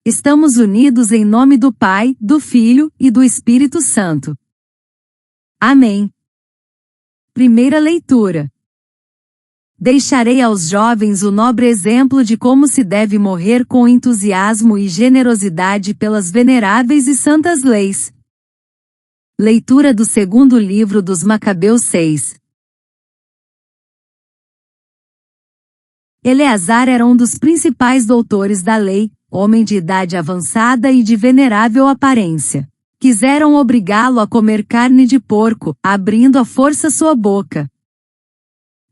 Estamos unidos em nome do Pai, do Filho e do Espírito Santo. Amém. Primeira leitura. Deixarei aos jovens o nobre exemplo de como se deve morrer com entusiasmo e generosidade pelas veneráveis e santas leis. Leitura do segundo livro dos Macabeus 6. Eleazar era um dos principais doutores da lei, homem de idade avançada e de venerável aparência. Quiseram obrigá-lo a comer carne de porco, abrindo à força sua boca.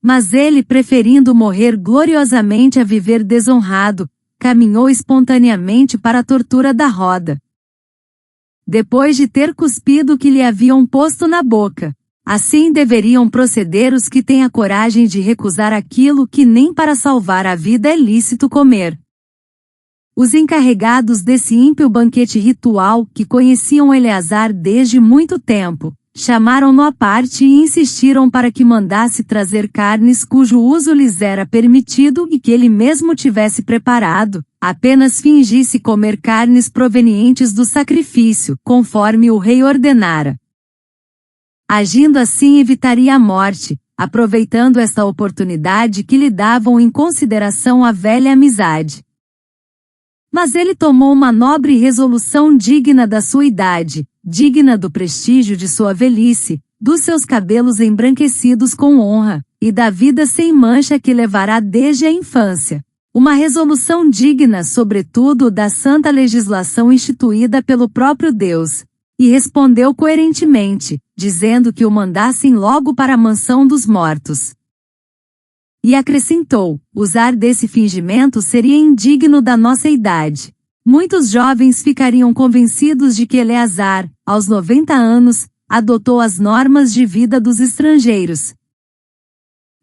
Mas ele, preferindo morrer gloriosamente a viver desonrado, caminhou espontaneamente para a tortura da roda. Depois de ter cuspido o que lhe haviam posto na boca. Assim deveriam proceder os que têm a coragem de recusar aquilo que nem para salvar a vida é lícito comer. Os encarregados desse ímpio banquete ritual, que conheciam Eleazar desde muito tempo, chamaram-no à parte e insistiram para que mandasse trazer carnes cujo uso lhes era permitido e que ele mesmo tivesse preparado, apenas fingisse comer carnes provenientes do sacrifício, conforme o rei ordenara. Agindo assim evitaria a morte, aproveitando esta oportunidade que lhe davam em consideração a velha amizade. Mas ele tomou uma nobre resolução digna da sua idade, digna do prestígio de sua velhice, dos seus cabelos embranquecidos com honra, e da vida sem mancha que levará desde a infância. Uma resolução digna, sobretudo, da santa legislação instituída pelo próprio Deus. E respondeu coerentemente, dizendo que o mandassem logo para a mansão dos mortos. E acrescentou, usar desse fingimento seria indigno da nossa idade. Muitos jovens ficariam convencidos de que Eleazar, aos 90 anos, adotou as normas de vida dos estrangeiros.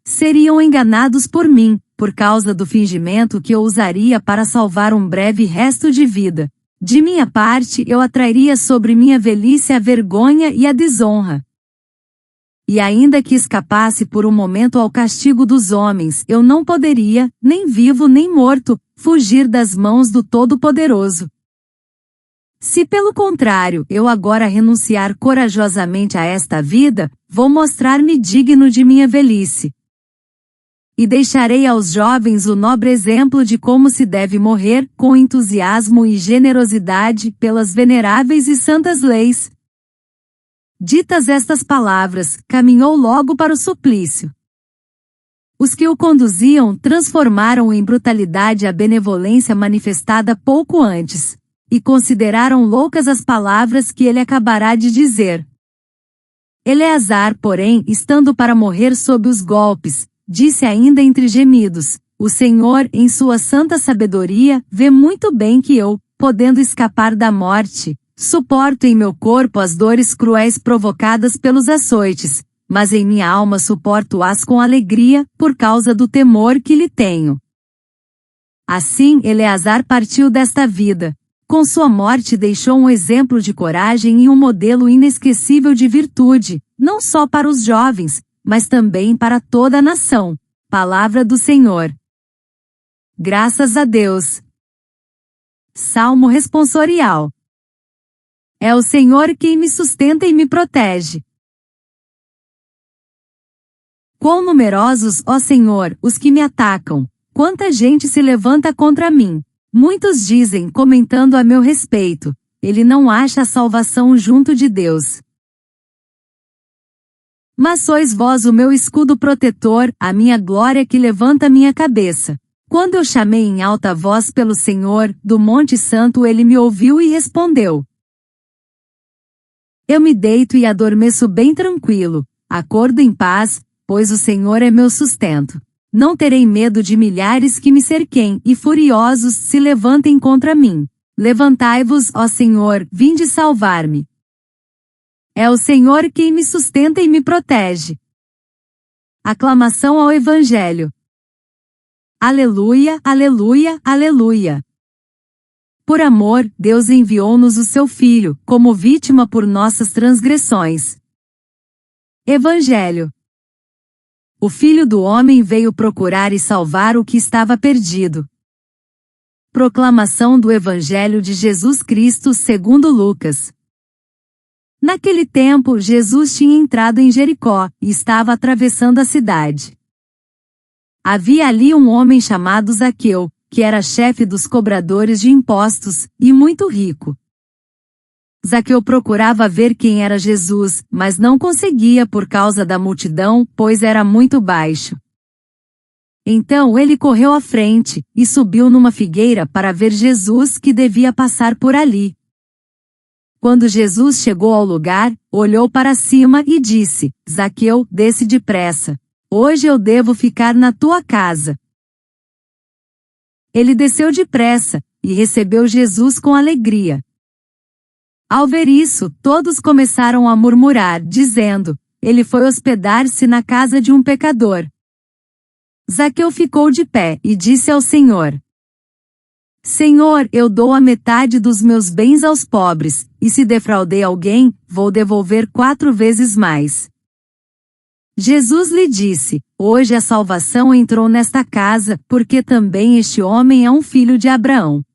Seriam enganados por mim, por causa do fingimento que eu usaria para salvar um breve resto de vida. De minha parte, eu atrairia sobre minha velhice a vergonha e a desonra. E ainda que escapasse por um momento ao castigo dos homens, eu não poderia, nem vivo nem morto, fugir das mãos do Todo-Poderoso. Se pelo contrário, eu agora renunciar corajosamente a esta vida, vou mostrar-me digno de minha velhice. E deixarei aos jovens o nobre exemplo de como se deve morrer, com entusiasmo e generosidade, pelas veneráveis e santas leis. Ditas estas palavras, caminhou logo para o suplício. Os que o conduziam transformaram em brutalidade a benevolência manifestada pouco antes, e consideraram loucas as palavras que ele acabará de dizer. Eleazar, porém, estando para morrer sob os golpes, disse ainda entre gemidos, o Senhor, em sua santa sabedoria, vê muito bem que eu, podendo escapar da morte, suporto em meu corpo as dores cruéis provocadas pelos açoites, mas em minha alma suporto-as com alegria, por causa do temor que lhe tenho. Assim Eleazar partiu desta vida. Com sua morte deixou um exemplo de coragem e um modelo inesquecível de virtude, não só para os jovens, mas também para toda a nação. Palavra do Senhor. Graças a Deus. Salmo responsorial. É o Senhor quem me sustenta e me protege. Quão numerosos, ó Senhor, os que me atacam! Quanta gente se levanta contra mim! Muitos dizem, comentando a meu respeito, ele não acha a salvação junto de Deus. Mas sois vós o meu escudo protetor, a minha glória que levanta minha cabeça. Quando eu chamei em alta voz pelo Senhor, do Monte Santo ele me ouviu e respondeu. Eu me deito e adormeço bem tranquilo, acordo em paz, pois o Senhor é meu sustento. Não terei medo de milhares que me cerquem e furiosos se levantem contra mim. Levantai-vos, ó Senhor, vinde salvar-me. É o Senhor quem me sustenta e me protege. Aclamação ao Evangelho. Aleluia, aleluia, aleluia. Por amor, Deus enviou-nos o seu Filho, como vítima por nossas transgressões. Evangelho. O Filho do Homem veio procurar e salvar o que estava perdido. Proclamação do Evangelho de Jesus Cristo segundo Lucas. Naquele tempo, Jesus tinha entrado em Jericó, e estava atravessando a cidade. Havia ali um homem chamado Zaqueu, que era chefe dos cobradores de impostos, e muito rico. Zaqueu procurava ver quem era Jesus, mas não conseguia por causa da multidão, pois era muito baixo. Então ele correu à frente, e subiu numa figueira para ver Jesus que devia passar por ali. Quando Jesus chegou ao lugar, olhou para cima e disse: Zaqueu, desce depressa. Hoje eu devo ficar na tua casa. Ele desceu depressa, e recebeu Jesus com alegria. Ao ver isso, todos começaram a murmurar, dizendo: ele foi hospedar-se na casa de um pecador. Zaqueu ficou de pé e disse ao Senhor: Senhor, eu dou a metade dos meus bens aos pobres, e se defraudei alguém, vou devolver 4 vezes mais. Jesus lhe disse: Hoje a salvação entrou nesta casa, porque também este homem é um filho de Abraão.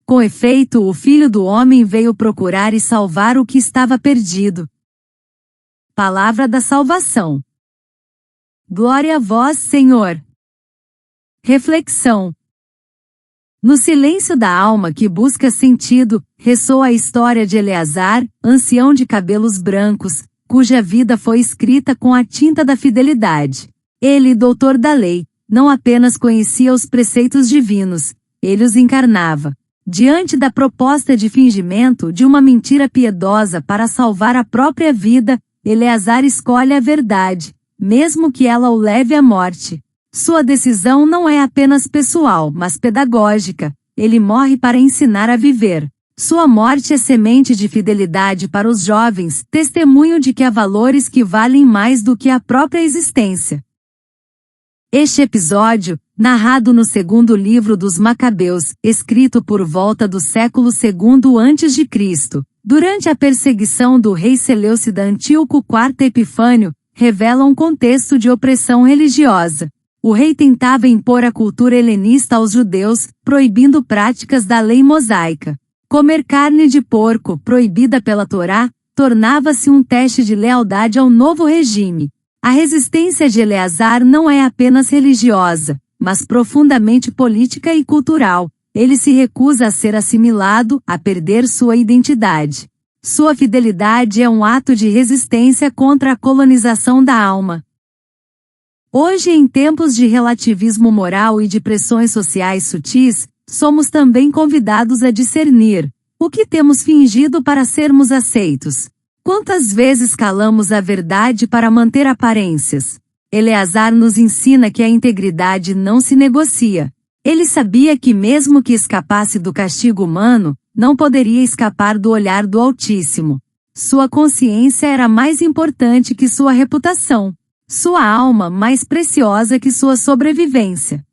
Com efeito, o Filho do Homem veio procurar e salvar o que estava perdido. Palavra da salvação. Glória a vós, Senhor. Reflexão. No silêncio da alma que busca sentido, ressoa a história de Eleazar, ancião de cabelos brancos, cuja vida foi escrita com a tinta da fidelidade. Ele, doutor da lei, não apenas conhecia os preceitos divinos, ele os encarnava. Diante da proposta de fingimento de uma mentira piedosa para salvar a própria vida, Eleazar escolhe a verdade, mesmo que ela o leve à morte. Sua decisão não é apenas pessoal, mas pedagógica. Ele morre para ensinar a viver. Sua morte é semente de fidelidade para os jovens, testemunho de que há valores que valem mais do que a própria existência. Este episódio, narrado no segundo livro dos Macabeus, escrito por volta do século II a.C., durante a perseguição do rei Seleucida Antíoco IV Epifânio, revela um contexto de opressão religiosa. O rei tentava impor a cultura helenista aos judeus, proibindo práticas da lei mosaica. Comer carne de porco, proibida pela Torá, tornava-se um teste de lealdade ao novo regime. A resistência de Eleazar não é apenas religiosa, mas profundamente política e cultural. Ele se recusa a ser assimilado, a perder sua identidade. Sua fidelidade é um ato de resistência contra a colonização da alma. Hoje, em tempos de relativismo moral e de pressões sociais sutis, somos também convidados a discernir o que temos fingido para sermos aceitos. Quantas vezes calamos a verdade para manter aparências? Eleazar nos ensina que a integridade não se negocia. Ele sabia que mesmo que escapasse do castigo humano, não poderia escapar do olhar do Altíssimo. Sua consciência era mais importante que sua reputação. Sua alma mais preciosa que sua sobrevivência.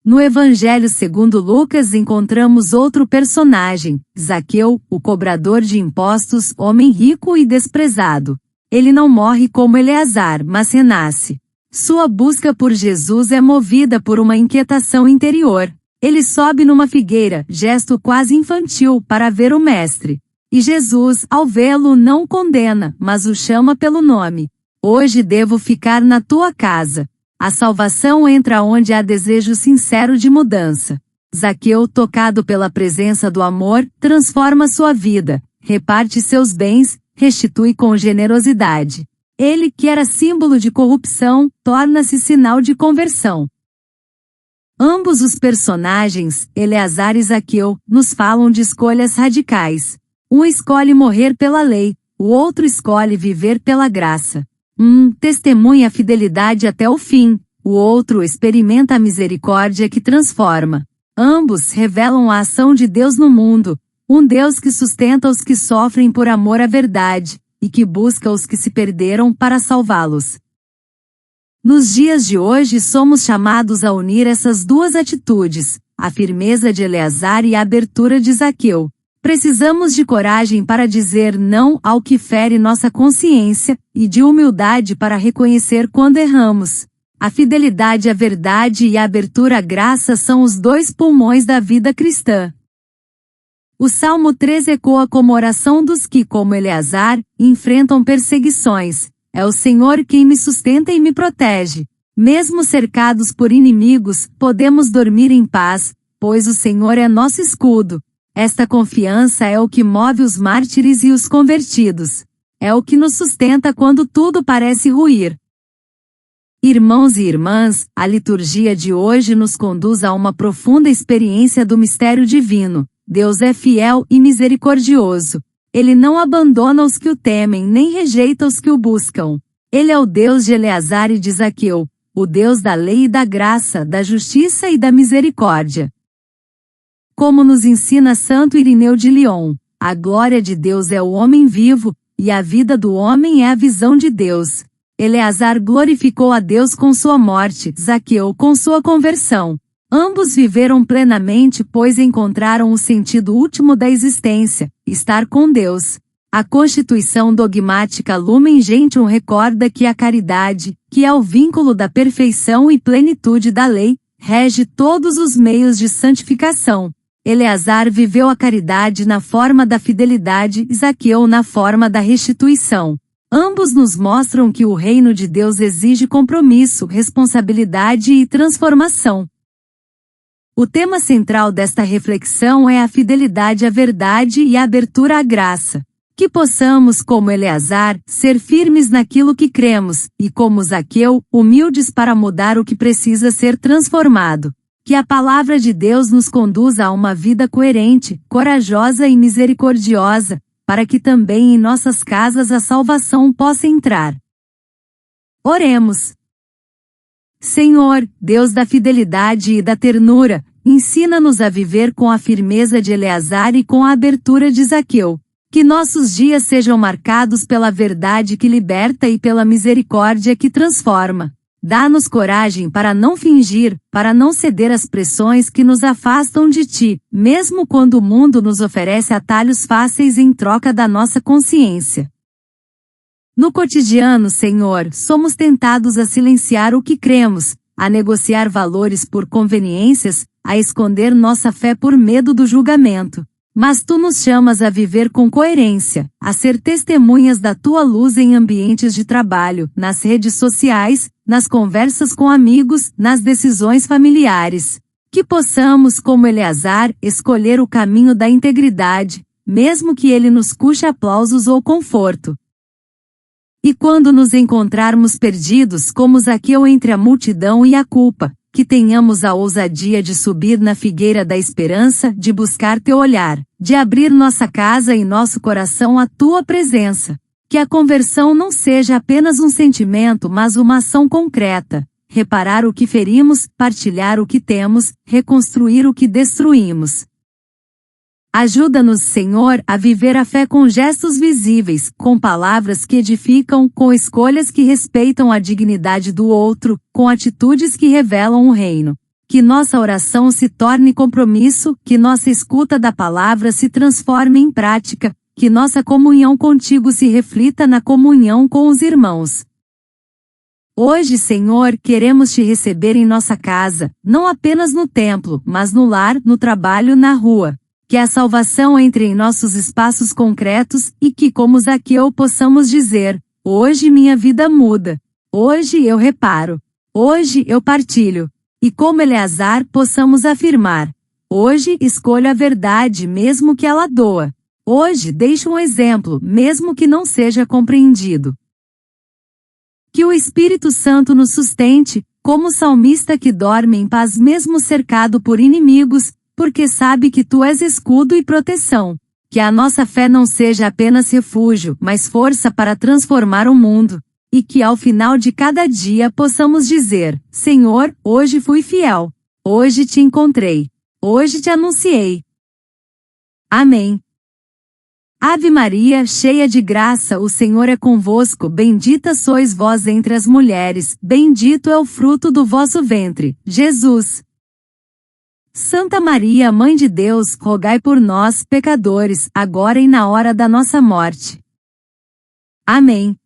No Evangelho segundo Lucas encontramos outro personagem, Zaqueu, o cobrador de impostos, homem rico e desprezado. Ele não morre como Eleazar, mas renasce. Sua busca por Jesus é movida por uma inquietação interior. Ele sobe numa figueira, gesto quase infantil, para ver o Mestre. E Jesus, ao vê-lo, não o condena, mas o chama pelo nome. Hoje devo ficar na tua casa. A salvação entra onde há desejo sincero de mudança. Zaqueu, tocado pela presença do amor, transforma sua vida, reparte seus bens, restitui com generosidade. Ele, que era símbolo de corrupção, torna-se sinal de conversão. Ambos os personagens, Eleazar e Zaqueu, nos falam de escolhas radicais. Um escolhe morrer pela lei, o outro escolhe viver pela graça. Um testemunha a fidelidade até o fim, o outro experimenta a misericórdia que transforma. Ambos revelam a ação de Deus no mundo, um Deus que sustenta os que sofrem por amor à verdade, e que busca os que se perderam para salvá-los. Nos dias de hoje somos chamados a unir essas duas atitudes, a firmeza de Eleazar e a abertura de Zaqueu. Precisamos de coragem para dizer não ao que fere nossa consciência, e de humildade para reconhecer quando erramos. A fidelidade à verdade e a abertura à graça são os dois pulmões da vida cristã. O Salmo 3 ecoa como oração dos que, como Eleazar, enfrentam perseguições. É o Senhor quem me sustenta e me protege. Mesmo cercados por inimigos, podemos dormir em paz, pois o Senhor é nosso escudo. Esta confiança é o que move os mártires e os convertidos. É o que nos sustenta quando tudo parece ruir. Irmãos e irmãs, a liturgia de hoje nos conduz a uma profunda experiência do mistério divino. Deus é fiel e misericordioso. Ele não abandona os que o temem nem rejeita os que o buscam. Ele é o Deus de Eleazar e de Zaqueu, o Deus da lei e da graça, da justiça e da misericórdia. Como nos ensina Santo Irineu de Lyon, a glória de Deus é o homem vivo, e a vida do homem é a visão de Deus. Eleazar glorificou a Deus com sua morte, Zaqueu com sua conversão. Ambos viveram plenamente pois encontraram o sentido último da existência, estar com Deus. A Constituição dogmática Lumen Gentium recorda que a caridade, que é o vínculo da perfeição e plenitude da lei, rege todos os meios de santificação. Eleazar viveu a caridade na forma da fidelidade, Zaqueu na forma da restituição. Ambos nos mostram que o reino de Deus exige compromisso, responsabilidade e transformação. O tema central desta reflexão é a fidelidade à verdade e a abertura à graça. Que possamos, como Eleazar, ser firmes naquilo que cremos, e como Zaqueu, humildes para mudar o que precisa ser transformado. Que a palavra de Deus nos conduza a uma vida coerente, corajosa e misericordiosa, para que também em nossas casas a salvação possa entrar. Oremos. Senhor, Deus da fidelidade e da ternura, ensina-nos a viver com a firmeza de Eleazar e com a abertura de Zaqueu. Que nossos dias sejam marcados pela verdade que liberta e pela misericórdia que transforma. Dá-nos coragem para não fingir, para não ceder às pressões que nos afastam de Ti, mesmo quando o mundo nos oferece atalhos fáceis em troca da nossa consciência. No cotidiano, Senhor, somos tentados a silenciar o que cremos, a negociar valores por conveniências, a esconder nossa fé por medo do julgamento. Mas Tu nos chamas a viver com coerência, a ser testemunhas da Tua luz em ambientes de trabalho, nas redes sociais, nas conversas com amigos, nas decisões familiares. Que possamos, como Eleazar, escolher o caminho da integridade, mesmo que ele nos custe aplausos ou conforto. E quando nos encontrarmos perdidos como Zaqueu entre a multidão e a culpa, que tenhamos a ousadia de subir na figueira da esperança, de buscar Teu olhar, de abrir nossa casa e nosso coração à Tua presença. Que a conversão não seja apenas um sentimento mas uma ação concreta. Reparar o que ferimos, partilhar o que temos, reconstruir o que destruímos. Ajuda-nos, Senhor, a viver a fé com gestos visíveis, com palavras que edificam, com escolhas que respeitam a dignidade do outro, com atitudes que revelam o reino. Que nossa oração se torne compromisso, que nossa escuta da palavra se transforme em prática, que nossa comunhão contigo se reflita na comunhão com os irmãos. Hoje, Senhor, queremos Te receber em nossa casa, não apenas no templo, mas no lar, no trabalho, na rua. Que a salvação entre em nossos espaços concretos e que, como Zaqueu, possamos dizer: hoje minha vida muda. Hoje eu reparo. Hoje eu partilho. E como Eleazar, possamos afirmar: hoje escolho a verdade mesmo que ela doa. Hoje deixo um exemplo, mesmo que não seja compreendido. Que o Espírito Santo nos sustente, como o salmista que dorme em paz mesmo cercado por inimigos, porque sabe que Tu és escudo e proteção. Que a nossa fé não seja apenas refúgio, mas força para transformar o mundo. E que ao final de cada dia possamos dizer: Senhor, hoje fui fiel. Hoje Te encontrei. Hoje Te anunciei. Amém. Ave Maria, cheia de graça, o Senhor é convosco, bendita sois vós entre as mulheres, bendito é o fruto do vosso ventre, Jesus. Santa Maria, Mãe de Deus, rogai por nós, pecadores, agora e na hora da nossa morte. Amém.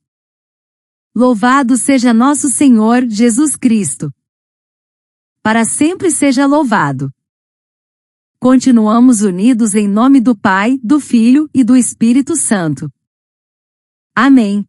Louvado seja nosso Senhor Jesus Cristo. Para sempre seja louvado. Continuamos unidos em nome do Pai, do Filho e do Espírito Santo. Amém.